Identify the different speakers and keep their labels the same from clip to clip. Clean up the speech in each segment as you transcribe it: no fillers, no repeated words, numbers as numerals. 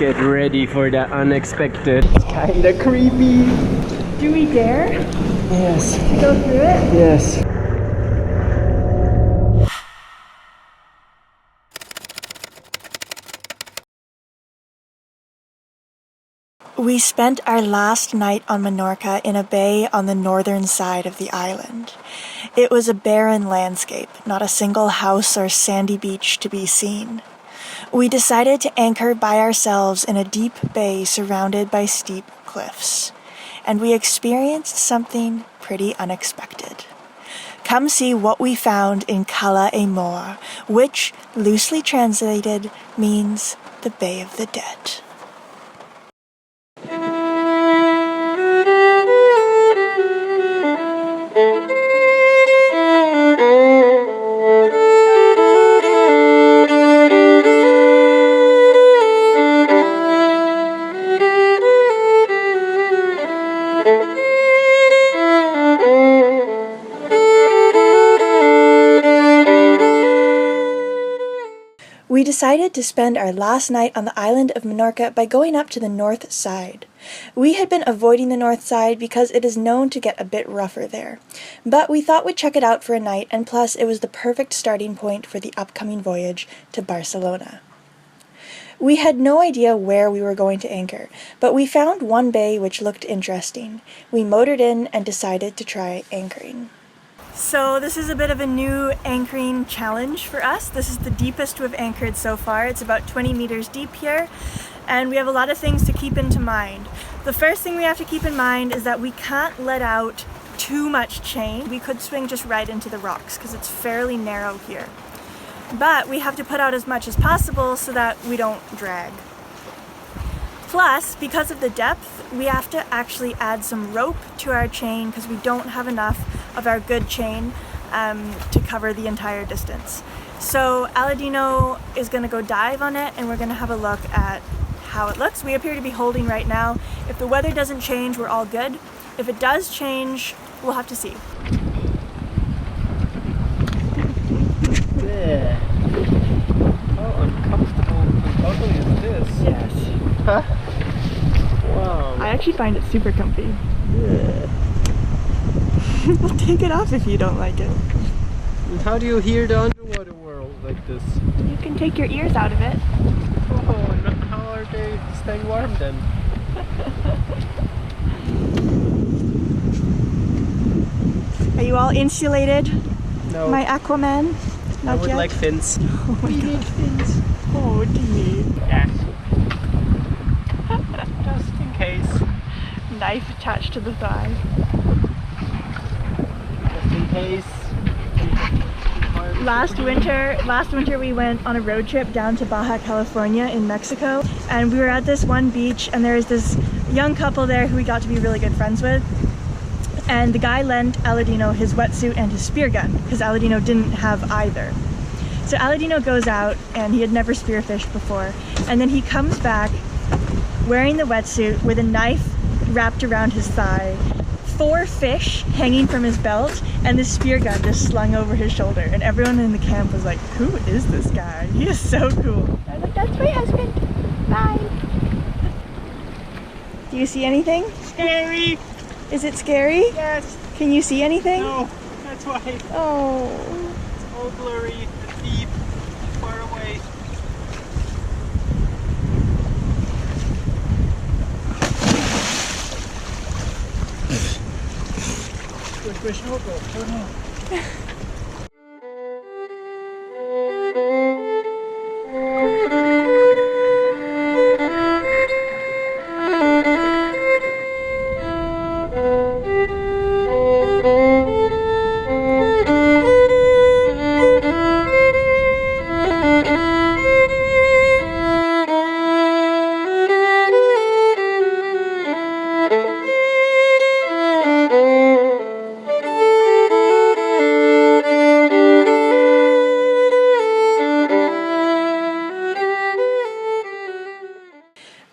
Speaker 1: Get ready for the unexpected. It's kinda creepy.
Speaker 2: Do we dare?
Speaker 1: Yes.
Speaker 2: To go through it?
Speaker 1: Yes.
Speaker 2: We spent our last night on Menorca in a bay on the northern side of the island. It was a barren landscape, not a single house or sandy beach to be seen. We decided to anchor by ourselves in a deep bay surrounded by steep cliffs, and we experienced something pretty unexpected. Come see what we found in Cala, which, loosely translated, means the Bay of the Dead. We decided to spend our last night on the island of Menorca by going up to the north side. We had been avoiding the north side because it is known to get a bit rougher there, but we thought we'd check it out for a night, and plus it was the perfect starting point for the upcoming voyage to Barcelona. We had no idea where we were going to anchor, but we found one bay which looked interesting. We motored in and decided to try anchoring. So this is a bit of a new anchoring challenge for us. This is the deepest we've anchored so far. It's about 20 meters deep here, and we have a lot of things to keep into mind. The first thing we have to keep in mind is that we can't let out too much chain. We could swing just right into the rocks because it's fairly narrow here. But we have to put out as much as possible so that we don't drag. Plus, because of the depth, we have to actually add some rope to our chain because we don't have enough of our good chain to cover the entire distance. So Aladino is going to go dive on it, and we're going to have a look at how it looks. We appear to be holding right now. If the weather doesn't change, we're all good. If it does change, we'll have to see.
Speaker 1: Yeah. How uncomfortable and ugly is this?
Speaker 2: Yes.
Speaker 1: Huh? Wow.
Speaker 2: I actually find it super comfy.
Speaker 1: Yeah.
Speaker 2: We'll take it off if you don't like it.
Speaker 1: And how do you hear the underwater world like this?
Speaker 2: You can take your ears out of it.
Speaker 1: Oh, and how are they staying warm then?
Speaker 2: Are you all insulated?
Speaker 1: No.
Speaker 2: My Aquaman?
Speaker 1: I
Speaker 2: Not
Speaker 1: would
Speaker 2: yet?
Speaker 1: like fins.
Speaker 2: Oh my God.
Speaker 1: need fins.
Speaker 2: Oh, do you?
Speaker 1: Yes. Just in case.
Speaker 2: Knife attached to the thigh.
Speaker 1: Just in case.
Speaker 2: Last winter we went on a road trip down to Baja California in Mexico, and we were at this one beach, and there was this young couple there who we got to be really good friends with, and the guy lent Aladino his wetsuit and his spear gun because Aladino didn't have either. So Aladino goes out, and he had never spearfished before, and then he comes back wearing the wetsuit with a knife wrapped around his thigh, 4 fish hanging from his belt, and the spear gun just slung over his shoulder, and everyone in the camp was like, who is this guy? He is so cool. I was like, that's my husband. Bye. Do you see anything?
Speaker 1: Scary!
Speaker 2: Is it scary?
Speaker 1: Yes!
Speaker 2: Can you see anything?
Speaker 1: No! That's why.
Speaker 2: Oh.
Speaker 1: It's all blurry and deep, far away. Where's my snorkel? Oh no.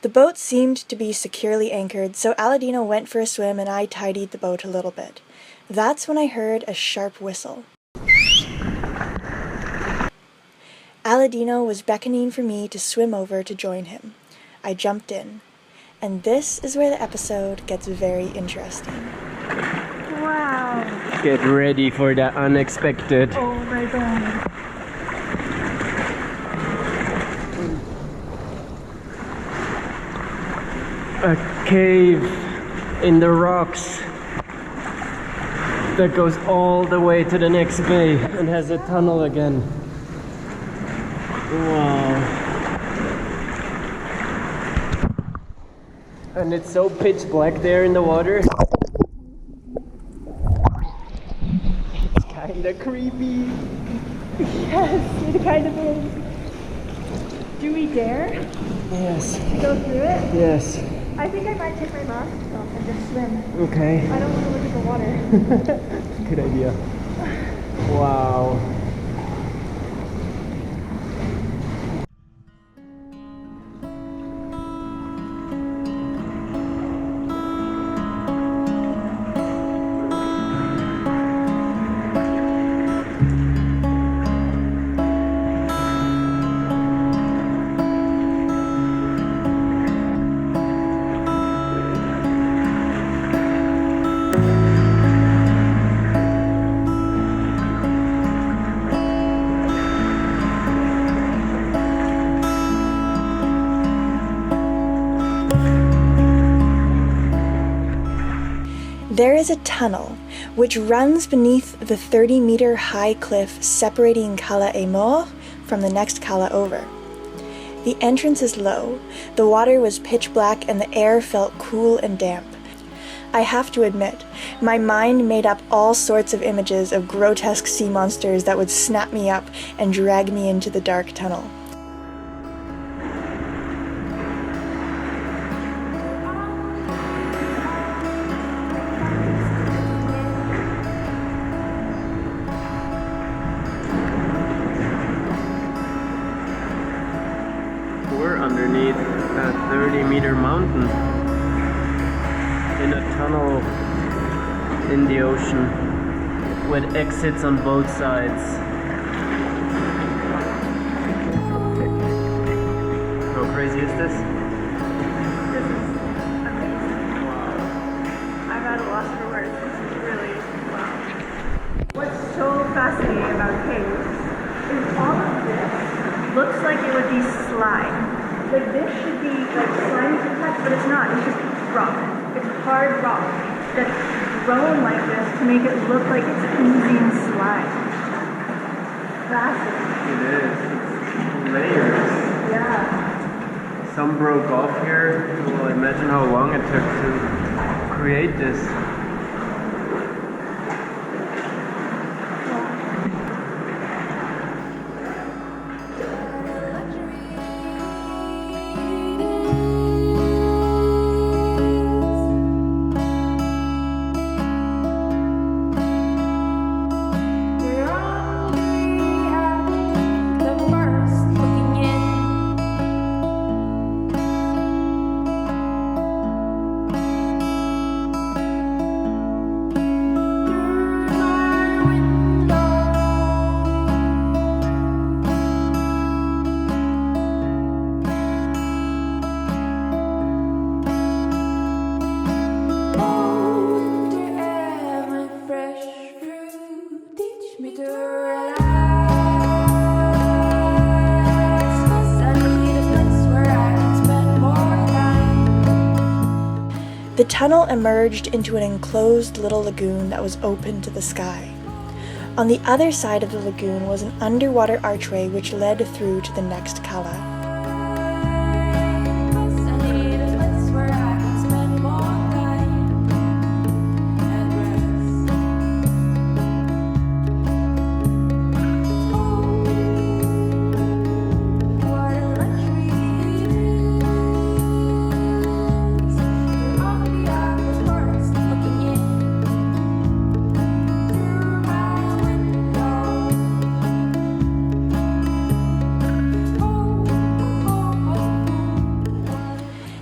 Speaker 2: The boat seemed to be securely anchored, so Aladino went for a swim and I tidied the boat a little bit. That's when I heard a sharp whistle. Aladino was beckoning for me to swim over to join him. I jumped in. And this is where the episode gets very interesting. Wow!
Speaker 3: Get ready for the unexpected.
Speaker 2: Oh my god.
Speaker 3: A cave in the rocks that goes all the way to the next bay and has a tunnel again. Wow. And it's so pitch black there in the water. It's kinda creepy.
Speaker 2: Yes, it kind of is. Do we dare
Speaker 3: Yes.
Speaker 2: to go through it?
Speaker 3: Yes.
Speaker 2: I think I might take my mask off and just swim.
Speaker 3: Okay.
Speaker 2: I don't want to look at the water.
Speaker 3: Good idea. Wow.
Speaker 2: There is a tunnel which runs beneath the 30-meter high cliff separating Cala et Morts from the next Cala over. The entrance is low, the water was pitch black and the air felt cool and damp. I have to admit, my mind made up all sorts of images of grotesque sea monsters that would snap me up and drag me into the dark tunnel.
Speaker 3: We're underneath a 30-meter mountain in a tunnel in the ocean with exits on both sides. How crazy is this?
Speaker 2: This is amazing.
Speaker 3: Wow.
Speaker 2: I'm at a loss for words. This is really wow. What's so fascinating about caves is all of this looks like it would be slime. Like this should be like slimy to touch, but it's not. It's just rock. It's hard rock that's grown like this to make it look like it's oozing slime. Fascinating.
Speaker 3: It is. Layers.
Speaker 2: Yeah.
Speaker 3: Some broke off here. Well, imagine how long it took to create this.
Speaker 2: The tunnel emerged into an enclosed little lagoon that was open to the sky. On the other side of the lagoon was an underwater archway which led through to the next Cala.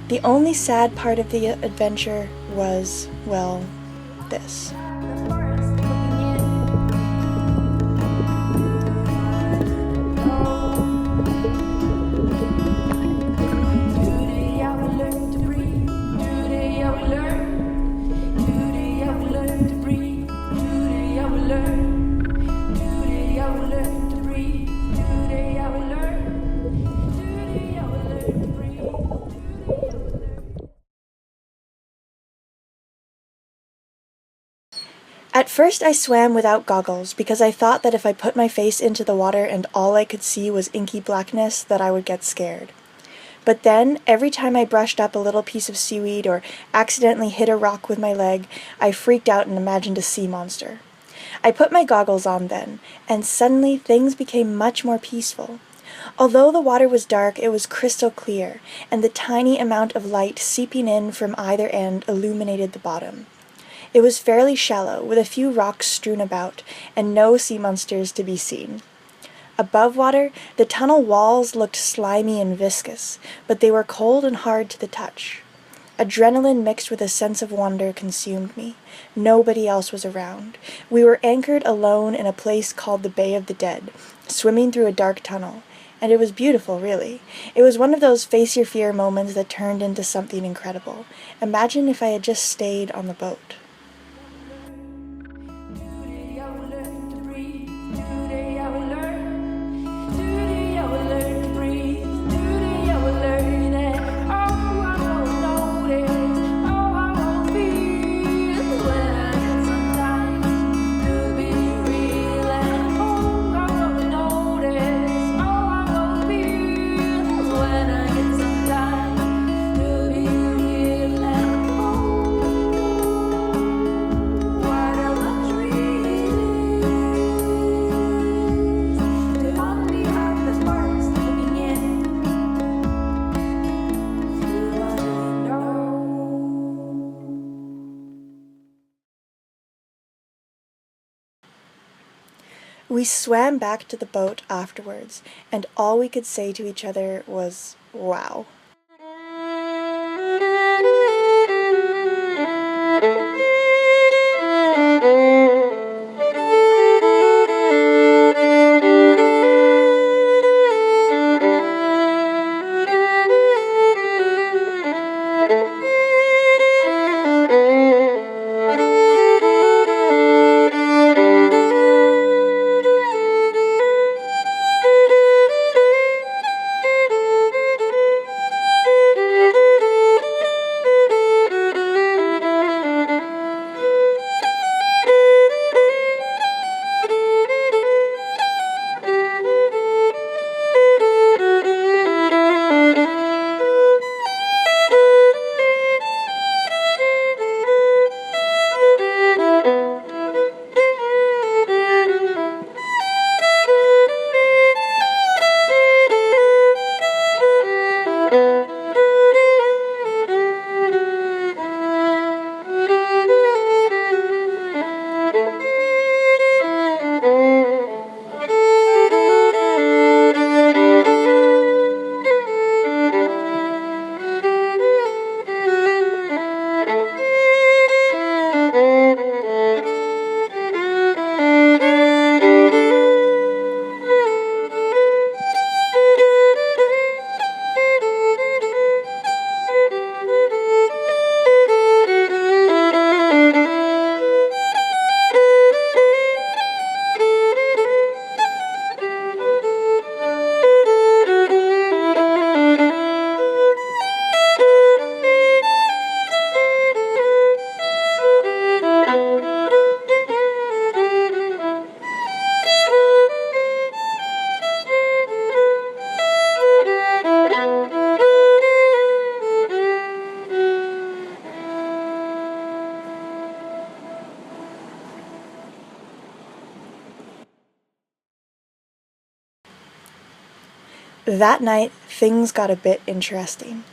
Speaker 2: The only sad part of the adventure was, well, this. At first I swam without goggles because I thought that if I put my face into the water and all I could see was inky blackness, that I would get scared. But then, every time I brushed up a little piece of seaweed or accidentally hit a rock with my leg, I freaked out and imagined a sea monster. I put my goggles on then, and suddenly things became much more peaceful. Although the water was dark, it was crystal clear, and the tiny amount of light seeping in from either end illuminated the bottom. It was fairly shallow, with a few rocks strewn about, and no sea monsters to be seen. Above water, the tunnel walls looked slimy and viscous, but they were cold and hard to the touch. Adrenaline mixed with a sense of wonder consumed me. Nobody else was around. We were anchored alone in a place called the Bay of the Dead, swimming through a dark tunnel, and it was beautiful, really. It was one of those face-your-fear moments that turned into something incredible. Imagine if I had just stayed on the boat. We swam back to the boat afterwards, and all we could say to each other was, wow. That night, things got a bit interesting.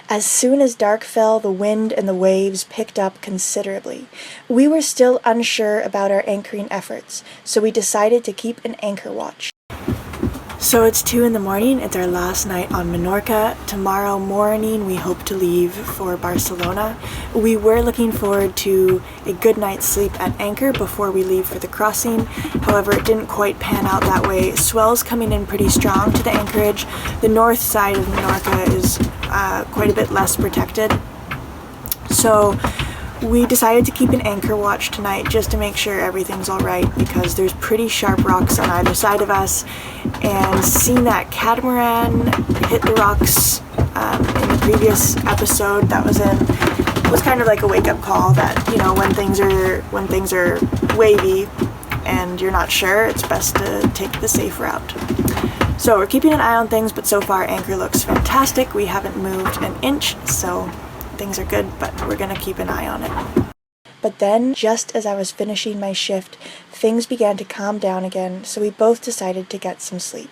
Speaker 2: As soon as dark fell, the wind and the waves picked up considerably. We were still unsure about our anchoring efforts, so we decided to keep an anchor watch. So it's 2 in the morning, it's our last night on Menorca. Tomorrow morning we hope to leave for Barcelona. We were looking forward to a good night's sleep at anchor before we leave for the crossing. However, it didn't quite pan out that way. Swells coming in pretty strong to the anchorage. The north side of Menorca is quite a bit less protected. So we decided to keep an anchor watch tonight just to make sure everything's alright, because there's pretty sharp rocks on either side of us, and seeing that catamaran hit the rocks in the previous episode that was kind of like a wake-up call that, you know, when things are wavy and you're not sure, it's best to take the safe route. So we're keeping an eye on things, but so far anchor looks fantastic. We haven't moved an inch, so things are good, but we're gonna keep an eye on it. But then, just as I was finishing my shift, things began to calm down again, so we both decided to get some sleep.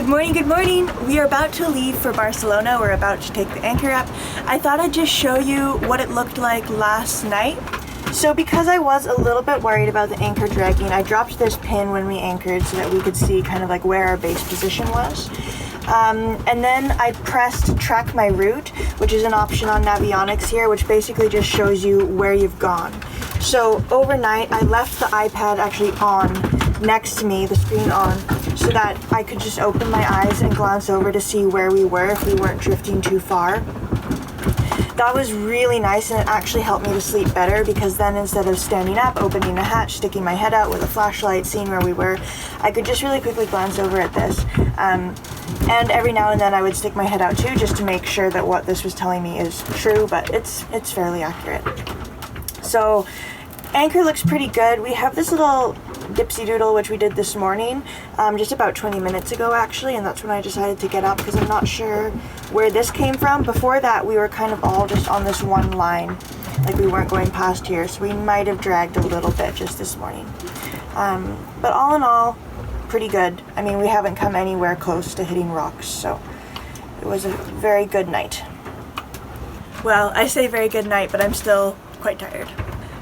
Speaker 2: Good morning, good morning! We are about to leave for Barcelona. We're about to take the anchor up. I thought I'd just show you what it looked like last night. So because I was a little bit worried about the anchor dragging, I dropped this pin when we anchored so that we could see kind of like where our base position was. And then I pressed track my route, which is an option on Navionics here, which basically just shows you where you've gone. So overnight, I left the iPad actually on next to me, the screen on, so that I could just open my eyes and glance over to see where we were if we weren't drifting too far. That was really nice, and it actually helped me to sleep better because then instead of standing up, opening the hatch, sticking my head out with a flashlight, seeing where we were, I could just really quickly glance over at this. And every now and then I would stick my head out too, just to make sure that what this was telling me is true, but it's fairly accurate. So anchor looks pretty good. We have this little dipsy doodle which we did this morning, just about 20 minutes ago actually, and that's when I decided to get up because I'm not sure where this came from. Before that we were kind of all just on this one line, like we weren't going past here, so we might have dragged a little bit just this morning. But all in all, pretty good. I mean, we haven't come anywhere close to hitting rocks, so it was a very good night. Well, I say very good night, but I'm still quite tired.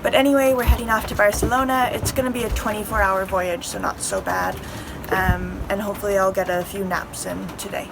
Speaker 2: But anyway, we're heading off to Barcelona. It's going to be a 24-hour voyage, so not so bad. And hopefully I'll get a few naps in today.